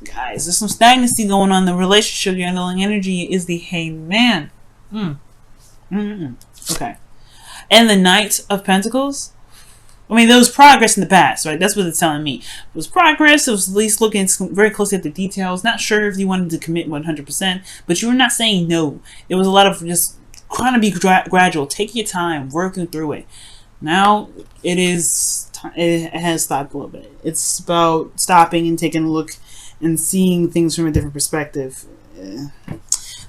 Guys, there's some stagnancy going on in the relationship. Your underlying energy is the Hangman. Okay. And the Knight of Pentacles. I mean, there was progress in the past, right? That's what it's telling me. It was progress. It was at least looking very closely at the details. Not sure if you wanted to commit 100%, but you were not saying no. There was a lot of just trying to be gradual. Take your time, working through it. Now it has stopped a little bit. It's about stopping and taking a look and seeing things from a different perspective.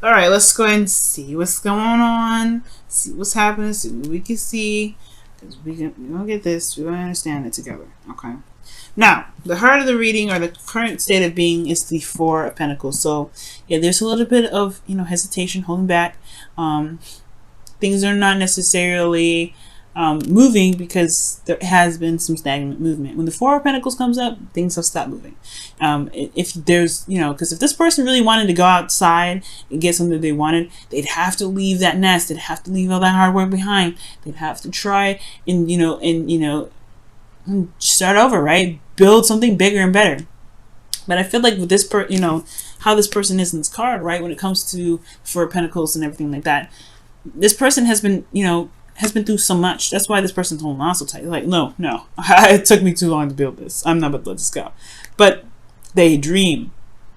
All right, let's go ahead and see what's going on. See what's happening. See what we can see. Because we're going to get this. We're going to understand it together. Okay. Now, the heart of the reading or the current state of being is the Four of Pentacles. So, yeah, there's a little bit of, hesitation, holding back. Things are not necessarily moving because there has been some stagnant movement. When the Four of Pentacles comes up, things have stopped moving. If there's, because if this person really wanted to go outside and get something they wanted, they'd have to leave that nest. They'd have to leave all that hard work behind. They'd have to try and, start over, right? Build something bigger and better. But I feel like with this how this person is in this card, right? When it comes to Four of Pentacles and everything like that, this person has been, has been through so much. That's why this person's holding on so tight. Like, no, it took me too long to build this. I'm not about to let this go. But they dream,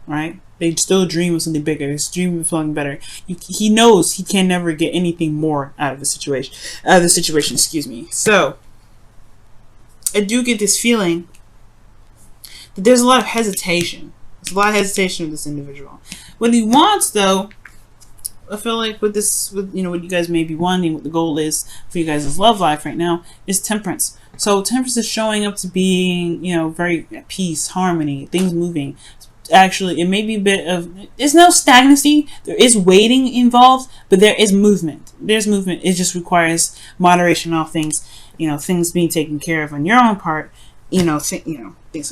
right? They still dream of something bigger. They dream of something better. He knows he can never get anything more out of the situation. Excuse me. So I do get this feeling that there's a lot of hesitation. There's a lot of hesitation with this individual. What he wants, though, I feel like with what you guys may be wanting, what the goal is for you guys' love life right now is temperance. So temperance is showing up to being, very at peace, harmony, things moving. Actually, it may be a bit of, there's no stagnancy. There is waiting involved, but there is movement. There's movement. It just requires moderation, all things, things being taken care of on your own part, things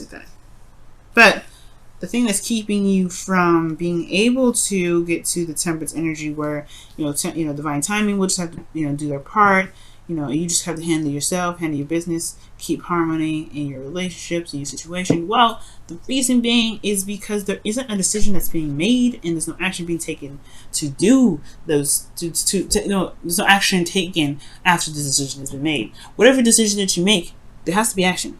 like that. But the thing that's keeping you from being able to get to the temperance energy where, divine timing will just have to, do their part. You just have to handle yourself, handle your business, keep harmony in your relationships, in your situation. Well, the reason being is because there isn't a decision that's being made and there's no action being taken to do those, there's no action taken after the decision has been made. Whatever decision that you make, there has to be action.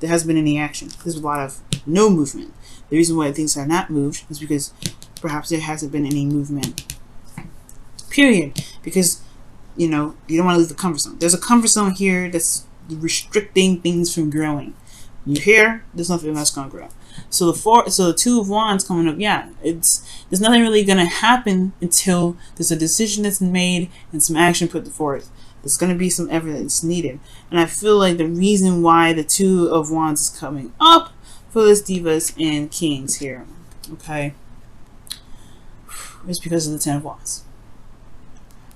There hasn't been any action. There's a lot of no movement. The reason why things are not moved is because perhaps there hasn't been any movement. Period. Because, you don't want to leave the comfort zone. There's a comfort zone here that's restricting things from growing. You here, there's nothing that's going to grow. So the Two of Wands coming up, yeah, there's nothing really going to happen until there's a decision that's made and some action put forth. There's going to be some evidence needed. And I feel like the reason why the Two of Wands is coming up for this Divas and Kings here, okay, is because of the Ten of Wands.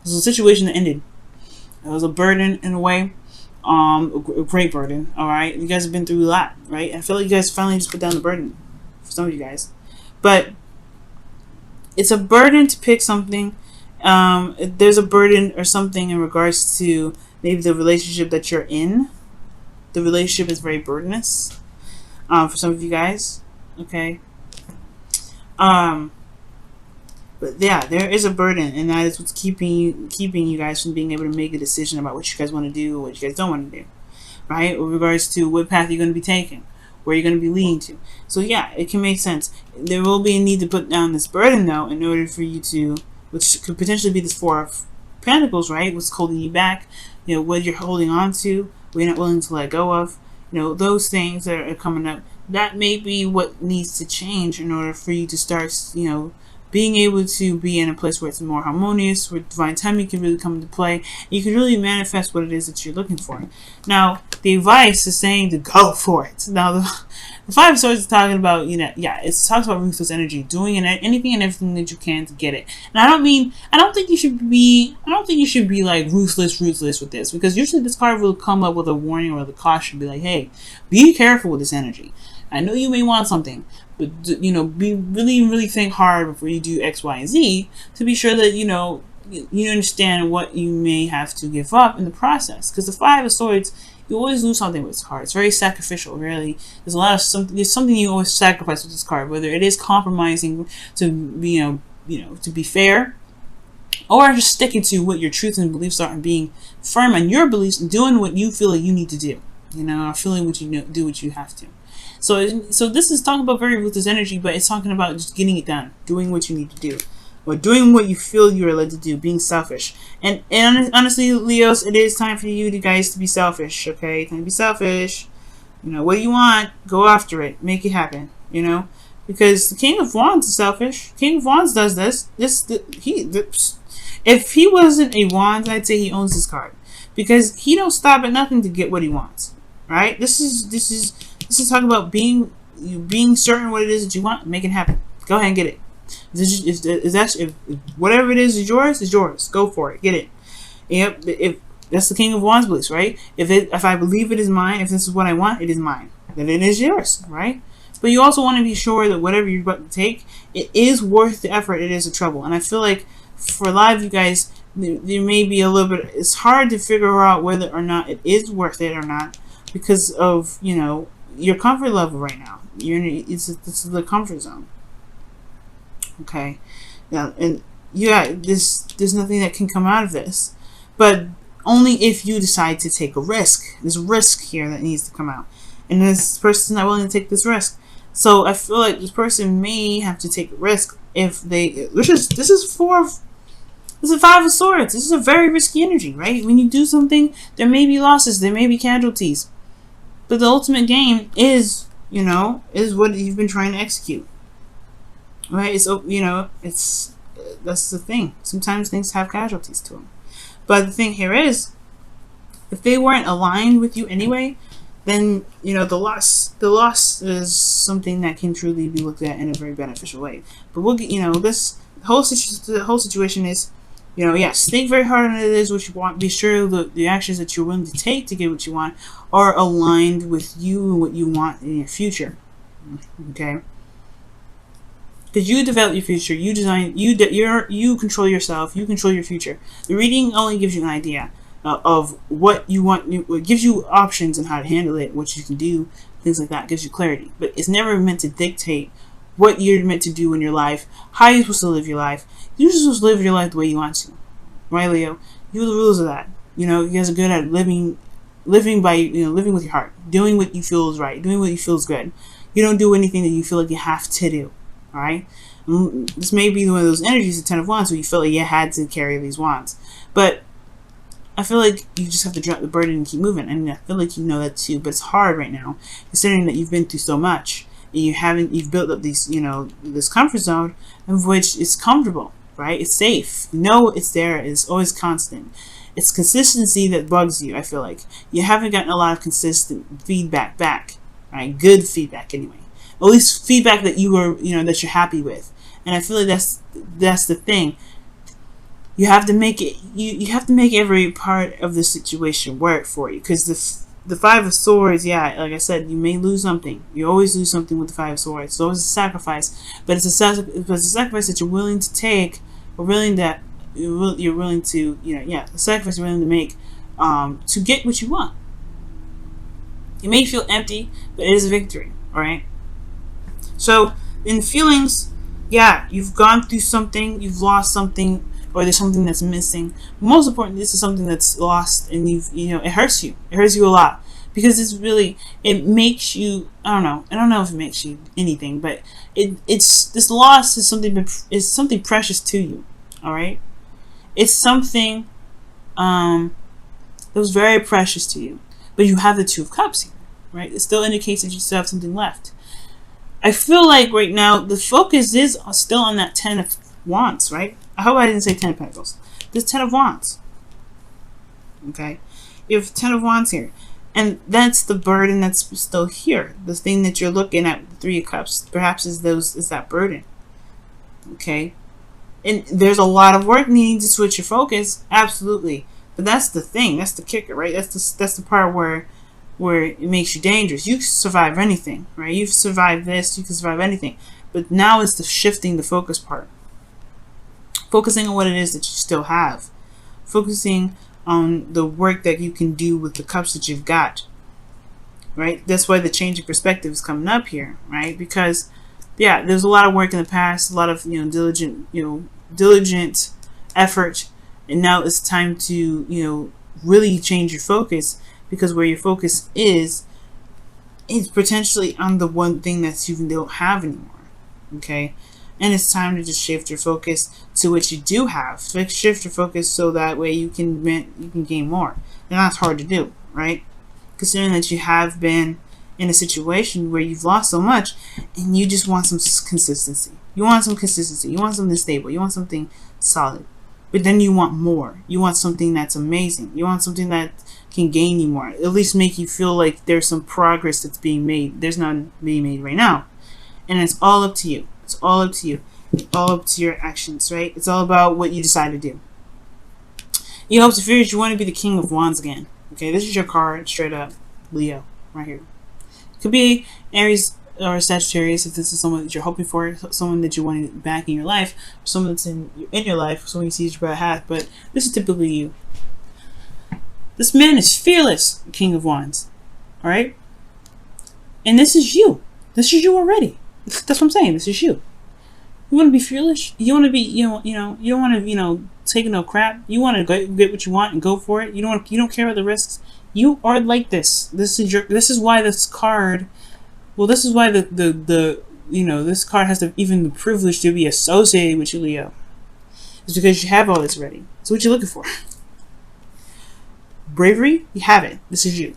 This was a situation that ended. It was a burden in a way, a great burden. All right, you guys have been through a lot, right? I feel like you guys finally just put down the burden for some of you guys, but it's a burden to pick something. There's a burden or something in regards to maybe the relationship that you're in. The relationship is very burdenous for some of you guys. Okay. But yeah, there is a burden, and that is what's keeping you guys from being able to make a decision about what you guys want to do or what you guys don't want to do, right? With regards to what path you're going to be taking, where you're going to be leading to. So yeah, it can make sense. There will be a need to put down this burden, though, in order for you to, which could potentially be this Four of Pentacles, right? What's holding you back, what you're holding on to, what you're not willing to let go of, those things that are coming up. That may be what needs to change in order for you to start, being able to be in a place where it's more harmonious, where divine timing can really come into play. You can really manifest what it is that you're looking for. Now, the advice is saying to go for it. Now, the Five of Swords is talking about, it talks about ruthless energy, doing anything and everything that you can to get it. And I don't think you should be like ruthless with this, because usually this card will come up with a warning or the caution, be like, hey, be careful with this energy. I know you may want something, but be really think hard before you do X, Y, and Z to be sure that you understand what you may have to give up in the process. Because the Five of Swords You always lose something with this card. It's very sacrificial, really. There's a lot of there's something you always sacrifice with this card, whether it is compromising to be, to be fair, or just sticking to what your truths and beliefs are and being firm on your beliefs and doing what you feel like you need to do. Feeling what you do what you have to. So this is talking about very ruthless energy, but it's talking about just getting it done, doing what you need to do, or doing what you feel you are led to do, being selfish. And honestly, Leos, it is time for you guys to be selfish, okay? Time to be selfish. What do you want? Go after it. Make it happen, Because the King of Wands is selfish. King of Wands does this. If he wasn't a Wands, I'd say he owns this card. Because he don't stop at nothing to get what he wants, right? This is talking about being certain what it is that you want, make it happen. Go ahead and get it. If whatever it is yours. Go for it. Get it. Yep. If that's the King of Wands beliefs, right? If I believe it is mine, if this is what I want, it is mine. Then it is yours, right? But you also want to be sure that whatever you're about to take, it is worth the effort. It is the trouble. And I feel like for a lot of you guys, there may be a little bit. It's hard to figure out whether or not it is worth it or not because of your comfort level right now. It's the comfort zone. Okay, now there's nothing that can come out of this, but only if you decide to take a risk. There's a risk here that needs to come out, and this person's not willing to take this risk. So I feel like this person may have to take a risk if they. This is Five of Swords. This is a very risky energy, right? When you do something, there may be losses, there may be casualties, but the ultimate game is what you've been trying to execute. Right, that's the thing. Sometimes things have casualties to them. But the thing here is, if they weren't aligned with you anyway, then the loss is something that can truly be looked at in a very beneficial way. But this whole situation is, yes, think very hard on it is what you want. Be sure that the actions that you're willing to take to get what you want are aligned with you and what you want in your future. Okay. Because you develop your future, you design, you control yourself, you control your future. The reading only gives you an idea of what you want. It gives you options on how to handle it, what you can do, things like that. It gives you clarity, but it's never meant to dictate what you're meant to do in your life, how you're supposed to live your life. You're just supposed to live your life the way you want to, right, Leo? You're the rules of that. You guys are good at living by living with your heart, doing what you feel is right, doing what you feel is good. You don't do anything that you feel like you have to do. Alright? This may be one of those energies, the Ten of Wands, where you feel like you had to carry these wands. But I feel like you just have to drop the burden and keep moving. And I feel like you know that too, but it's hard right now, considering that you've been through so much. And you've built up these, this comfort zone of which is comfortable, right? It's safe. It's there. It's always constant. It's consistency that bugs you, I feel like. You haven't gotten a lot of consistent feedback back, right? Good feedback anyway. At least feedback that that you're happy with. And I feel like that's the thing. You have to make it. You have to make every part of the situation work for you. Because the Five of Swords, yeah, like I said, you may lose something. You always lose something with the Five of Swords. It's always a sacrifice, but it's a sacrifice that you're willing to take, or you're willing to, a sacrifice you're willing to make to get what you want. It may feel empty, but it is a victory. All right. So, in feelings, yeah, you've gone through something, you've lost something, or there's something that's missing. Most importantly, this is something that's lost, and it hurts you. It hurts you a lot because it makes you. I don't know if it makes you anything, but this loss is something precious to you. All right, it's something that was very precious to you, but you have the Two of Cups here, right? It still indicates that you still have something left. I feel like right now the focus is still on that Ten of Wands, right? I hope I didn't say Ten of Pentacles. This Ten of Wands. Okay? You have Ten of Wands here. And that's the burden that's still here. The thing that you're looking at, the Three of Cups, perhaps is that burden. Okay? And there's a lot of work needing to switch your focus. Absolutely. But that's the thing. That's the kicker, right? That's the part where it makes you dangerous. You can survive anything, right? You've survived this, you can survive anything. But now it's the shifting the focus part. Focusing on what it is that you still have. Focusing on the work that you can do with the cups that you've got, right? That's why the change of perspective is coming up here, right? Because yeah, there's a lot of work in the past, a lot of diligent effort, and now it's time to really change your focus, because where your focus is potentially on the one thing that you don't have anymore. Okay, and it's time to just shift your focus to what you do have. Shift your focus so that way you can gain more, and that's hard to do, right? Considering that you have been in a situation where you've lost so much and you just want some consistency. You want some consistency. You want something stable. You want something solid. But then you want more. You want something that's amazing. You want something that can gain you more. At least make you feel like there's some progress that's being made. There's none being made right now. And it's all up to you. It's all up to you. It's all up to your actions, right? It's all about what you decide to do. Your hopes and fears, you want to be the King of Wands again. Okay, this is your card, straight up. Leo, right here. Could be Aries or Sagittarius if this is someone that you're hoping for, someone that you want back in your life, someone that's in your life, someone you see your path. But this is typically you. This man is fearless, King of Wands. All right, and this is you. This is you already. That's what I'm saying. This is you. You want to be fearless. You want to be, you don't want to, take no crap. You want to get what you want and go for it. You don't care about the risks. You are like this. This is why this card. Well, this is why this card has even the privilege to be associated with you, Leo. It's because you have all this ready. So what you looking for? Bravery, you have it. This is you.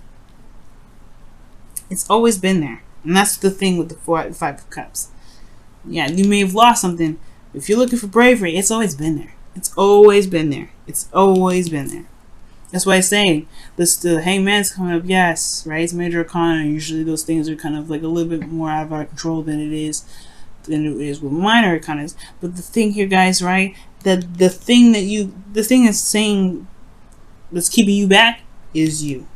It's always been there, and that's the thing with the Five of Cups. Yeah, you may have lost something. If you're looking for bravery, it's always been there. It's always been there. It's always been there. That's why I'm saying the Hangman's coming up. Yes, right. It's major arcana. Usually those things are kind of like a little bit more out of our control than it is with minor arcanas. But the thing here, guys, right? That the thing that's saying that's keeping you back is you.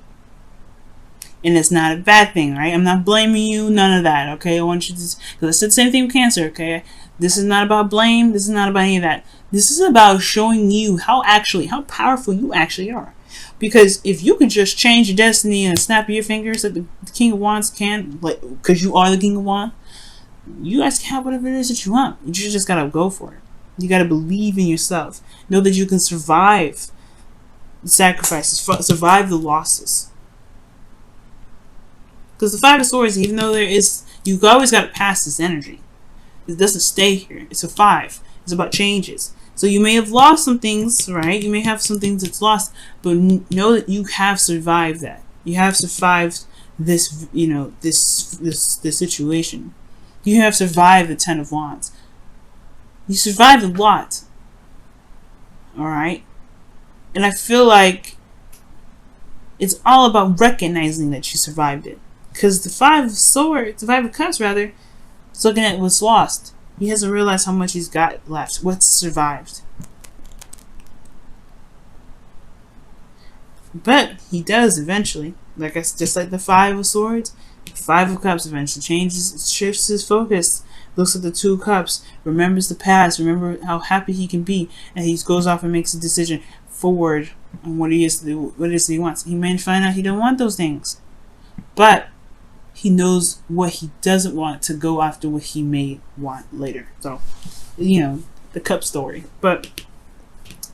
And it's not a bad thing, right? I'm not blaming you, none of that, okay? I want you to, because I said the same thing with Cancer, okay? This is not about blame. This is not about any of that. This is about showing you how powerful you actually are. Because if you can just change your destiny and snap your fingers like the King of Wands can, like, because you are the King of Wands, you guys can have whatever it is that you want. You just gotta go for it. You gotta believe in yourself. Know that you can survive the sacrifices, survive the losses. Because the Five of Swords, even though you've always got to pass this energy. It doesn't stay here. It's a 5. It's about changes. So you may have lost some things, right? You may have some things that's lost, but know that you have survived that. You have survived this, this situation. You have survived the Ten of Wands. You survived a lot. All right? And I feel like it's all about recognizing that you survived it. Because the Five of Cups, rather, is looking at what's lost. He hasn't realized how much he's got left. What's survived. But he does eventually. Just like the Five of Swords, the Five of Cups eventually shifts his focus. Looks at the Two of Cups, remembers the past, remember how happy he can be, and he goes off and makes a decision forward on what it is that he wants. He may find out he don't want those things. But he knows what he doesn't want to go after what he may want later. So, the cup story. But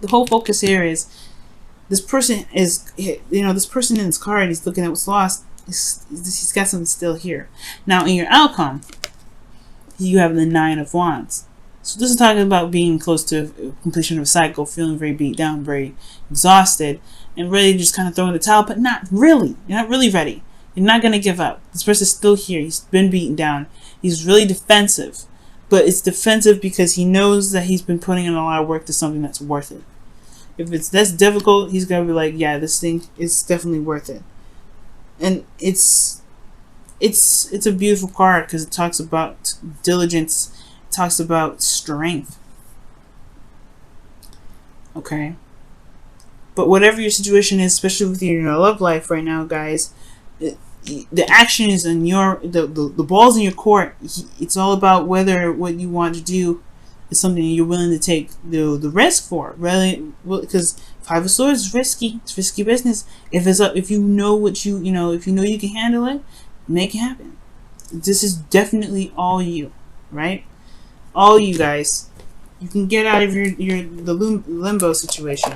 the whole focus here is this person this person in his card, he's looking at what's lost. He's got something still here. Now, in your outcome, you have the Nine of Wands. So this is talking about being close to completion of a cycle, feeling very beat down, very exhausted, and ready to just kind of throw in the towel, but not really. You're not really ready. You're not going to give up. This person's still here. He's been beaten down. He's really defensive. But it's defensive because he knows that he's been putting in a lot of work to something that's worth it. If it's that's difficult, he's going to be like, yeah, this thing is definitely worth it. And it's a beautiful card because it talks about diligence. It talks about strength. Okay? But whatever your situation is, especially with your love life right now, guys, the action is in the ball's in your court. It's all about whether what you want to do is something you're willing to take the risk for, really. Because Five of Swords is risky. It's risky business. If you know what if you know you can handle it, make it happen. This is definitely all you, right? All you guys. You can get out of the limbo situation.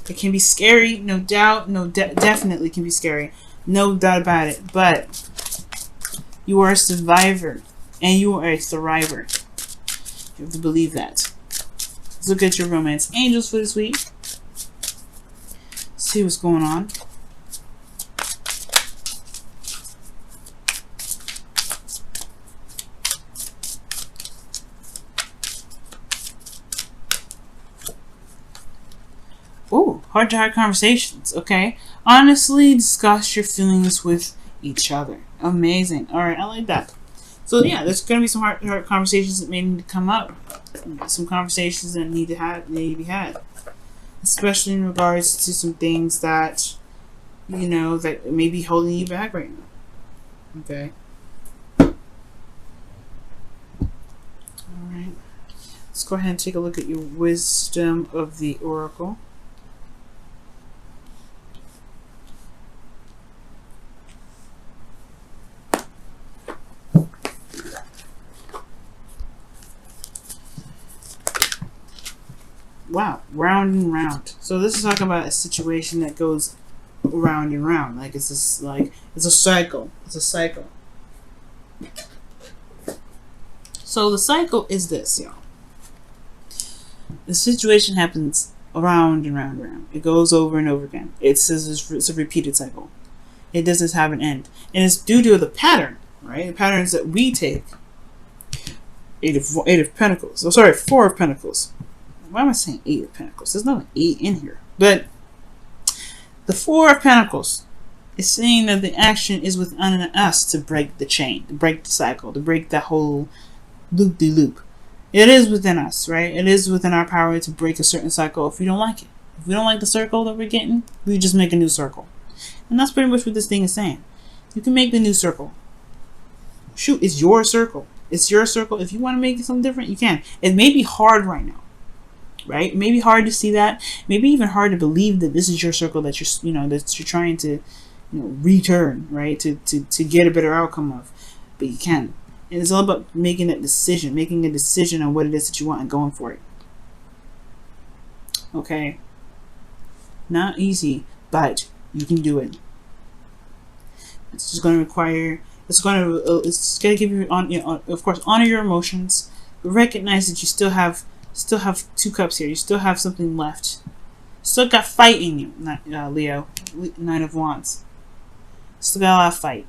It can be scary, no doubt. Definitely can be scary. No doubt about it. But you are a survivor. And you are a thriver. You have to believe that. Let's look at your romance angels for this week. See what's going on. Oh, heart-to-heart conversations. Okay. Honestly, discuss your feelings with each other. Amazing. All right, I like that. So yeah, there's going to be some heart-to-heart conversations that may need to come up. Some conversations that need to be had, especially in regards to some things that that may be holding you back right now. Okay. All right. Let's go ahead and take a look at your wisdom of the oracle. Wow, round and round. So this is talking about a situation that goes round and round. Like it's a cycle. It's a cycle. So the cycle is this, y'all. The situation happens round and round and round. It goes over and over again. It's a repeated cycle. It doesn't have an end. And it's due to the pattern, right? The patterns that we take. Eight of Pentacles. Oh, sorry, Four of Pentacles. Why am I saying Eight of Pentacles? There's not an 8 in here. But the Four of Pentacles is saying that the action is within us to break the chain, to break the cycle, to break that whole loop-de-loop. It is within us, right? It is within our power to break a certain cycle if we don't like it. If we don't like the circle that we're getting, we just make a new circle. And that's pretty much what this thing is saying. You can make the new circle. Shoot, it's your circle. It's your circle. If you want to make it something different, you can. It may be hard right now. Right? Maybe hard to see that. Maybe even hard to believe that this is your circle that you're trying to return, right? To get a better outcome of. But you can. And it's all about making a decision on what it is that you want and going for it. Okay? Not easy, but you can do it. It's just going to require. It's going to give you of course, honor your emotions, but recognize that you still have two cups here. You still have something left. Still got fight in you, Leo. Nine of Wands. Still got a lot of fight.